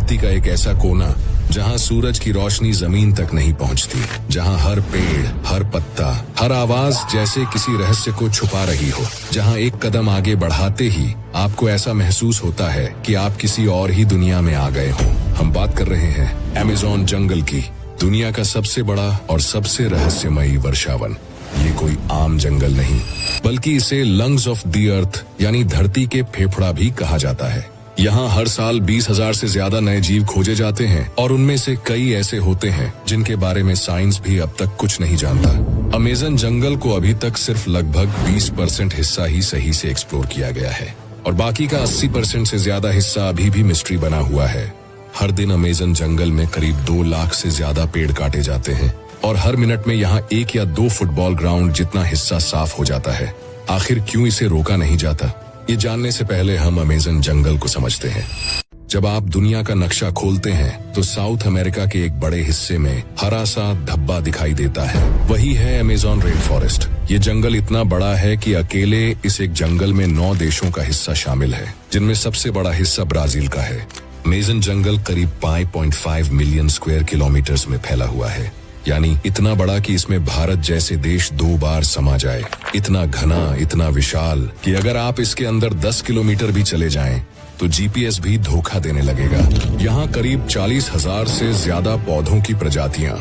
धरती का एक ऐसा कोना जहां सूरज की रोशनी जमीन तक नहीं पहुंचती, जहां हर पेड़, हर पत्ता, हर आवाज जैसे किसी रहस्य को छुपा रही हो, जहां एक कदम आगे बढ़ाते ही आपको ऐसा महसूस होता है कि आप किसी और ही दुनिया में आ गए हो। हम बात कर रहे हैं अमेज़न जंगल की, दुनिया का सबसे बड़ा और सबसे रहस्यमयी वर्षावन। ये कोई आम जंगल नहीं, बल्कि इसे लंग्स ऑफ द अर्थ यानी धरती के फेफड़ा भी कहा जाता है। यहाँ हर साल 20,000 से ज्यादा नए जीव खोजे जाते हैं और उनमें से कई ऐसे होते हैं जिनके बारे में साइंस भी अब तक कुछ नहीं जानता। अमेज़न जंगल को अभी तक सिर्फ लगभग 20% हिस्सा ही सही से एक्सप्लोर किया गया है और बाकी का 80% से ज्यादा हिस्सा अभी भी मिस्ट्री बना हुआ है। हर दिन अमेज़न जंगल में करीब 2 लाख से ज्यादा पेड़ काटे जाते हैं और हर मिनट में यहाँ 1 या 2 फुटबॉल ग्राउंड जितना हिस्सा साफ हो जाता है। आखिर क्यों इसे रोका नहीं जाता, ये जानने से पहले हम अमेज़न जंगल को समझते हैं। जब आप दुनिया का नक्शा खोलते हैं तो साउथ अमेरिका के एक बड़े हिस्से में हरा सा धब्बा दिखाई देता है। वही है अमेज़न रेन फॉरेस्ट। ये जंगल इतना बड़ा है कि अकेले इस एक जंगल में 9 देशों का हिस्सा शामिल है, जिनमें सबसे बड़ा हिस्सा ब्राजील का है। अमेज़न जंगल करीब 5.5 मिलियन स्क्वायर किलोमीटर्स में फैला हुआ है, यानी इतना बड़ा कि इसमें भारत जैसे देश 2 बार समा जाए। इतना घना, इतना विशाल कि अगर आप इसके अंदर 10 किलोमीटर भी चले जाएं, तो जीपीएस भी धोखा देने लगेगा। यहाँ करीब 40,000 से ज्यादा पौधों की प्रजातियां,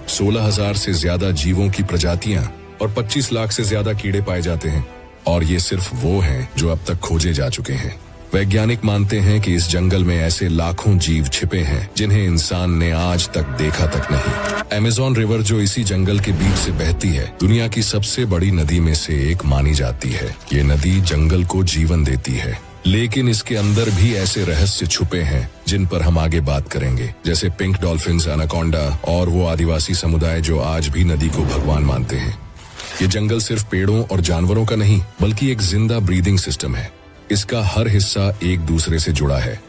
16,000 से ज्यादा जीवों की प्रजातियां और 25 लाख से ज्यादा कीड़े पाए जाते हैं। और ये सिर्फ वो हैं जो अब तक खोजे जा चुके हैं। वैज्ञानिक मानते हैं कि इस जंगल में ऐसे लाखों जीव छिपे हैं जिन्हें इंसान ने आज तक देखा तक नहीं। अमेज़न रिवर जो इसी जंगल के बीच से बहती है, दुनिया की सबसे बड़ी नदी में से एक मानी जाती है। ये नदी जंगल को जीवन देती है, लेकिन इसके अंदर भी ऐसे रहस्य छुपे हैं जिन पर हम आगे बात करेंगे, जैसे पिंक डॉल्फिन्स, एनाकोंडा और वो आदिवासी समुदाय जो आज भी नदी को भगवान मानते हैं। ये जंगल सिर्फ पेड़ों और जानवरों का नहीं, बल्कि एक जिंदा ब्रीदिंग सिस्टम है। इसका हर हिस्सा एक दूसरे से जुड़ा है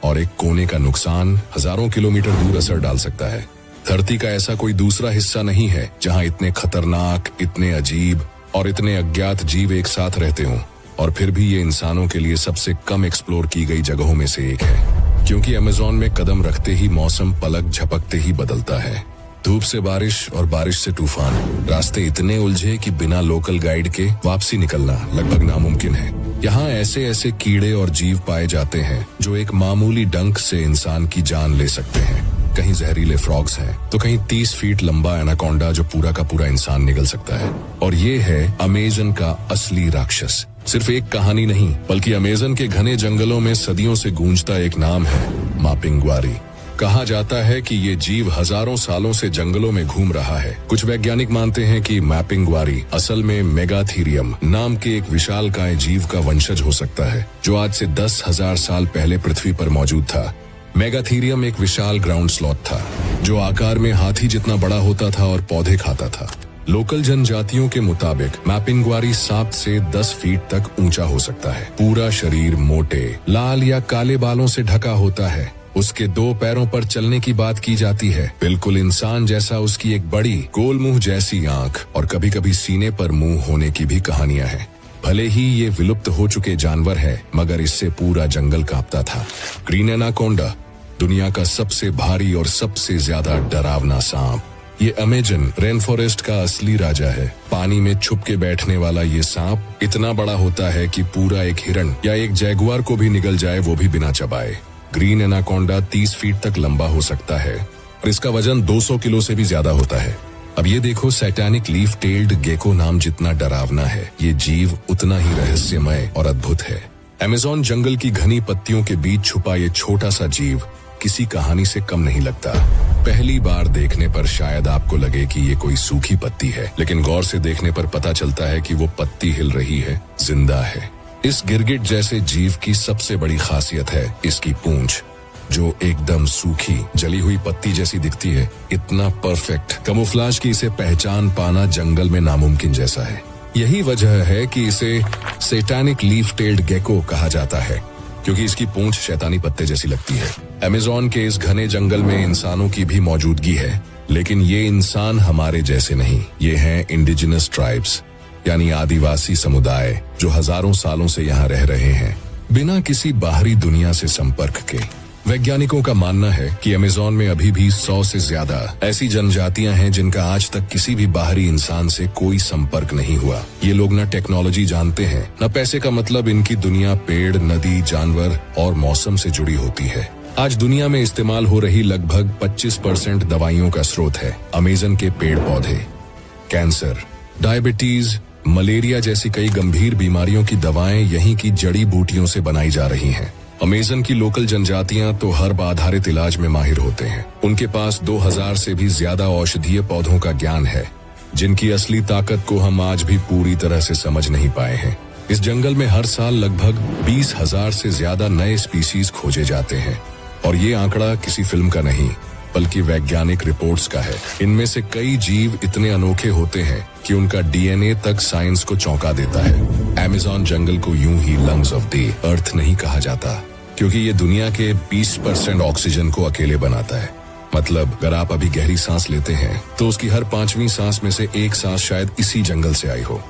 और एक कोने का नुकसान हजारों किलोमीटर दूर असर डाल सकता है। धरती का ऐसा कोई दूसरा हिस्सा नहीं है जहां इतने खतरनाक, इतने अजीब और इतने अज्ञात जीव एक साथ रहते हों। और फिर भी ये इंसानों के लिए सबसे कम एक्सप्लोर की गई जगहों में से एक है, क्योंकि अमेज़न में कदम रखते ही मौसम पलक झपकते ही बदलता है। धूप से बारिश और बारिश से तूफान। रास्ते इतने उलझे कि बिना लोकल गाइड के वापसी निकलना लगभग नामुमकिन है। यहाँ ऐसे ऐसे कीड़े और जीव पाए जाते हैं जो एक मामूली डंक से इंसान की जान ले सकते हैं। कहीं जहरीले फ्रॉग्स हैं, तो कहीं 30 फीट लंबा एनाकोंडा जो पूरा का पूरा इंसान निगल सकता है। और ये है अमेज़न का असली राक्षस। सिर्फ एक कहानी नहीं, बल्कि अमेज़न के घने जंगलों में सदियों से गूंजता एक नाम है, मापिंगुआरी। कहा जाता है कि ये जीव हजारों सालों से जंगलों में घूम रहा है। कुछ वैज्ञानिक मानते हैं कि मापिंगुआरी असल में मेगाथीरियम नाम के एक विशालकाय जीव का वंशज हो सकता है, जो आज से 10,000 साल पहले पृथ्वी पर मौजूद था। मेगाथीरियम एक विशाल ग्राउंड स्लॉथ था जो आकार में हाथी जितना बड़ा होता था और पौधे खाता था। लोकल जनजातियों के मुताबिक मापिंगुआरी 7 से 10 फीट तक ऊंचा हो सकता है। पूरा शरीर मोटे लाल या काले बालों से ढका होता है। उसके 2 पैरों पर चलने की बात की जाती है। बिल्कुल इंसान जैसा उसकी एक बड़ी गोल मुंह जैसी आंख और कभी कभी सीने पर मुंह होने की भी कहानियां हैं। भले ही ये विलुप्त हो चुके जानवर है, मगर इससे पूरा जंगल कांपता था। ग्रीन एनाकोंडा दुनिया का सबसे भारी और सबसे ज्यादा डरावना सांप। ये अमेज़न रेन फॉरेस्ट का असली राजा है। पानी में छुप के बैठने वाला ये सांप इतना बड़ा होता है कि पूरा एक हिरण या एक जैगुआर को भी निगल जाए, वो भी बिना चबाए। ग्रीन एनाकोंडा 30 फीट तक लंबा हो सकता है और इसका वजन 200 किलो से भी ज्यादा होता है। अब ये देखो, सैटानिक लीफ टेल्ड गेको नाम जितना डरावना है, ये जीव उतना ही रहस्यमय और अद्भुत है। अमेज़न जंगल की घनी पत्तियों के बीच छुपा ये छोटा सा जीव किसी कहानी से कम नहीं लगता। पहली बार देखने पर शायद आपको लगे कि ये कोई सूखी पत्ती है, लेकिन गौर से देखने पर पता चलता है कि वो पत्ती हिल रही है, जिंदा है। इस गिरगिट जैसे जीव की सबसे बड़ी खासियत है इसकी पूंछ, जो एकदम सूखी जली हुई पत्ती जैसी दिखती है। इतना परफेक्ट कैमोफ्लेज की इसे पहचान पाना जंगल में नामुमकिन जैसा है। यही वजह है कि इसे सैटानिक लीफ टेल्ड गेको कहा जाता है, क्योंकि इसकी पूंछ शैतानी पत्ते जैसी लगती है। अमेज़न के इस घने जंगल में इंसानों की भी मौजूदगी है, लेकिन ये इंसान हमारे जैसे नहीं। ये हैं इंडिजिनस ट्राइब्स, यानी आदिवासी समुदाय जो हजारों सालों से यहाँ रह रहे हैं, बिना किसी बाहरी दुनिया से संपर्क के। वैज्ञानिकों का मानना है कि अमेज़न में अभी भी 100 से ज्यादा ऐसी जनजातियां हैं जिनका आज तक किसी भी बाहरी इंसान से कोई संपर्क नहीं हुआ। ये लोग न टेक्नोलॉजी जानते हैं, न पैसे का मतलब इनकी दुनिया पेड़, नदी, जानवर और मौसम से जुड़ी होती है। आज दुनिया में इस्तेमाल हो रही लगभग 25% दवाइयों का स्रोत है अमेज़न के पेड़ पौधे। कैंसर, डायबिटीज, मलेरिया जैसी कई गंभीर बीमारियों की दवाएं यहीं की जड़ी बूटियों से बनाई जा रही हैं। अमेज़न की लोकल जनजातियां तो हर्ब आधारित इलाज में माहिर होते हैं। उनके पास 2000 से भी ज्यादा औषधीय पौधों का ज्ञान है, जिनकी असली ताकत को हम आज भी पूरी तरह से समझ नहीं पाए हैं। इस जंगल में हर साल लगभग 20,000 से ज्यादा नए स्पीशीज खोजे जाते हैं और ये आंकड़ा किसी फिल्म का नहीं बल्कि वैज्ञानिक रिपोर्ट्स का है। इनमें से कई जीव इतने अनोखे होते हैं कि उनका डीएनए तक साइंस को चौंका देता है। अमेज़न जंगल को यूं ही लंग्स ऑफ द अर्थ नहीं कहा जाता, क्योंकि ये दुनिया के 20% ऑक्सीजन को अकेले बनाता है। मतलब अगर आप अभी गहरी सांस लेते हैं तो उसकी हर 5वीं सांस में से एक सांस शायद इसी जंगल से आई हो।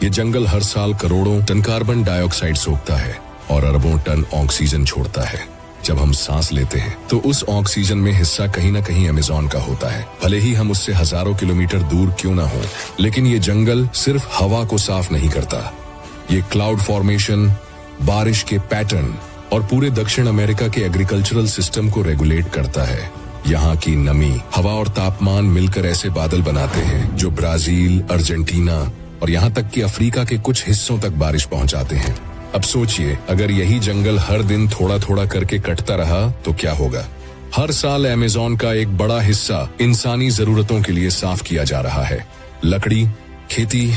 ये जंगल हर साल करोड़ों टन कार्बन डाइऑक्साइड सोखता है और अरबों टन ऑक्सीजन छोड़ता है। जब हम सांस लेते हैं तो उस ऑक्सीजन में हिस्सा कहीं न कहीं अमेज़न का होता है, भले ही हम उससे हजारों किलोमीटर दूर क्यों ना हो। लेकिन ये जंगल सिर्फ हवा को साफ नहीं करता, ये क्लाउड फॉर्मेशन, बारिश के पैटर्न और पूरे दक्षिण अमेरिका के एग्रीकल्चरल सिस्टम को रेगुलेट करता है। यहाँ की नमी, हवा और तापमान मिलकर ऐसे बादल बनाते हैं जो ब्राजील, अर्जेंटीना और यहाँ तक कि अफ्रीका के कुछ हिस्सों तक बारिश पहुँचाते हैं। अब सोचिए, अगर यही जंगल हर दिन थोड़ा थोड़ा करके कटता रहा तो क्या होगा। हर साल अमेज़न का एक बड़ा हिस्सा इंसानी जरूरतों के लिए साफ किया जा रहा है। लकड़ी, खेती,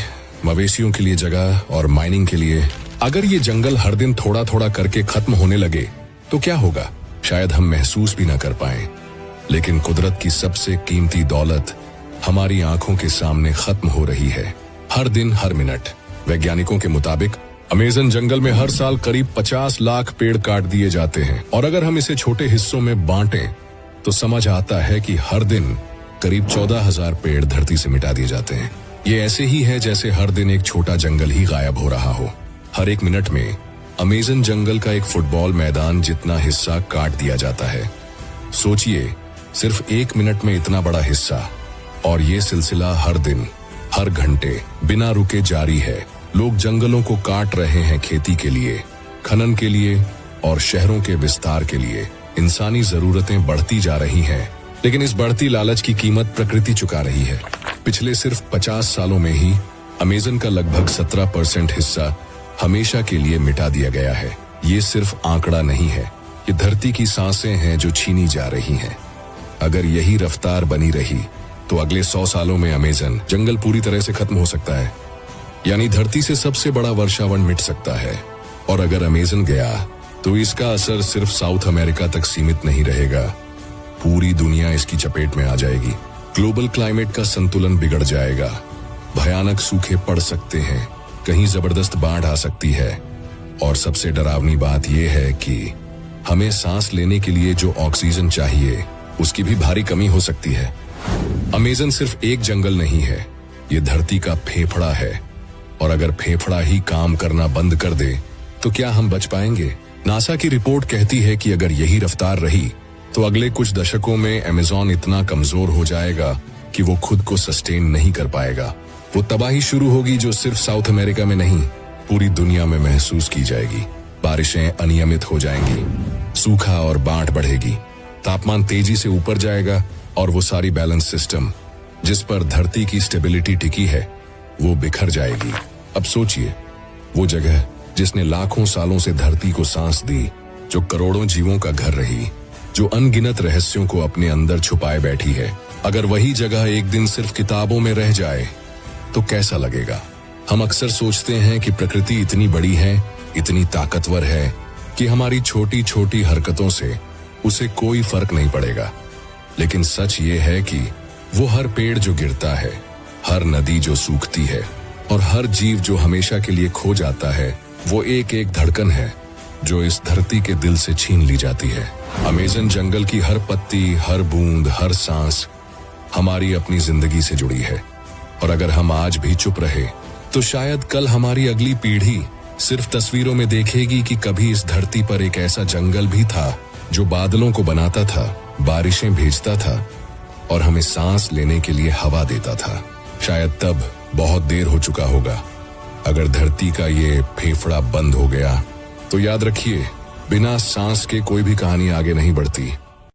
मवेशियों के लिए जगह और माइनिंग के लिए। अगर ये जंगल हर दिन थोड़ा थोड़ा करके खत्म होने लगे तो क्या होगा, शायद हम महसूस भी न कर पाए। लेकिन कुदरत की सबसे कीमती दौलत हमारी आंखों के सामने खत्म हो रही है, हर दिन, हर मिनट। वैज्ञानिकों के मुताबिक अमेज़न जंगल में हर साल करीब 50 लाख पेड़ काट दिए जाते हैं और अगर हम इसे छोटे हिस्सों में बांटें तो समझ आता है कि हर दिन करीब 14,000 पेड़ धरती से मिटा दिए जाते हैं। ये ऐसे ही है जैसे हर दिन एक छोटा जंगल ही गायब हो रहा हो। हर एक मिनट में अमेज़न जंगल का एक फुटबॉल मैदान जितना हिस्सा काट दिया जाता है। सोचिए, सिर्फ 1 मिनट में इतना बड़ा हिस्सा, और ये सिलसिला हर दिन, हर घंटे बिना रुके जारी है। लोग जंगलों को काट रहे हैं खेती के लिए, खनन के लिए और शहरों के विस्तार के लिए। इंसानी जरूरतें बढ़ती जा रही हैं, लेकिन इस बढ़ती लालच की कीमत प्रकृति चुका रही है। पिछले सिर्फ 50 सालों में ही अमेज़न का लगभग 17% हिस्सा हमेशा के लिए मिटा दिया गया है। ये सिर्फ आंकड़ा नहीं है, ये धरती की सांसें हैं जो छीनी जा रही हैं। अगर यही रफ्तार बनी रही तो अगले 100 सालों में अमेज़न जंगल पूरी तरह से खत्म हो सकता है, यानी धरती से सबसे बड़ा वर्षावन मिट सकता है। और अगर अमेज़न गया तो इसका असर सिर्फ साउथ अमेरिका तक सीमित नहीं रहेगा, पूरी दुनिया इसकी चपेट में आ जाएगी। ग्लोबल क्लाइमेट का संतुलन बिगड़ जाएगा, भयानक सूखे पड़ सकते हैं, कहीं जबरदस्त बाढ़ आ सकती है और सबसे डरावनी बात यह है कि हमें सांस लेने के लिए जो ऑक्सीजन चाहिए उसकी भी भारी कमी हो सकती है। अमेज़न सिर्फ एक जंगल नहीं है, ये धरती का फेफड़ा है और अगर फेफड़ा ही काम करना बंद कर दे तो क्या हम बच पाएंगे। नासा की रिपोर्ट कहती है कि अगर यही रफ्तार रही तो अगले कुछ दशकों में अमेज़न इतना कमजोर हो जाएगा कि वो खुद को सस्टेन नहीं कर पाएगा। वो तबाही शुरू होगी जो सिर्फ साउथ अमेरिका में नहीं, पूरी दुनिया में महसूस की जाएगी। बारिशें अनियमित हो जाएंगी, सूखा और बाढ़ बढ़ेगी, तापमान तेजी से ऊपर जाएगा और वो सारी बैलेंस सिस्टम जिस पर धरती की स्टेबिलिटी टिकी है वो बिखर जाएगी। अब सोचिए, वो जगह जिसने लाखों सालों से धरती को सांस दी, जो करोड़ों जीवों का घर रही, जो अनगिनत रहस्यों को अपने अंदर छुपाए बैठी है, अगर वही जगह एक दिन सिर्फ किताबों में रह जाए तो कैसा लगेगा। हम अक्सर सोचते हैं कि प्रकृति इतनी बड़ी है, इतनी ताकतवर है कि हमारी छोटी छोटी हरकतों से उसे कोई फर्क नहीं पड़ेगा। लेकिन सच ये है कि वो हर पेड़ जो गिरता है, हर नदी जो सूखती है और हर जीव जो हमेशा के लिए खो जाता है, वो एक एक धड़कन है जो इस धरती के दिल से छीन ली जाती है। अमेज़न जंगल की हर पत्ती, हर बूंद, हर सांस हमारी अपनी जिंदगी से जुड़ी है और अगर हम आज भी चुप रहे तो शायद कल हमारी अगली पीढ़ी सिर्फ तस्वीरों में देखेगी कि कभी इस धरती पर एक ऐसा जंगल भी था जो बादलों को बनाता था, बारिशें भेजता था और हमें सांस लेने के लिए हवा देता था। शायद तब बहुत देर हो चुका होगा। अगर धरती का ये फेफड़ा बंद हो गया तो याद रखिए, बिना सांस के कोई भी कहानी आगे नहीं बढ़ती।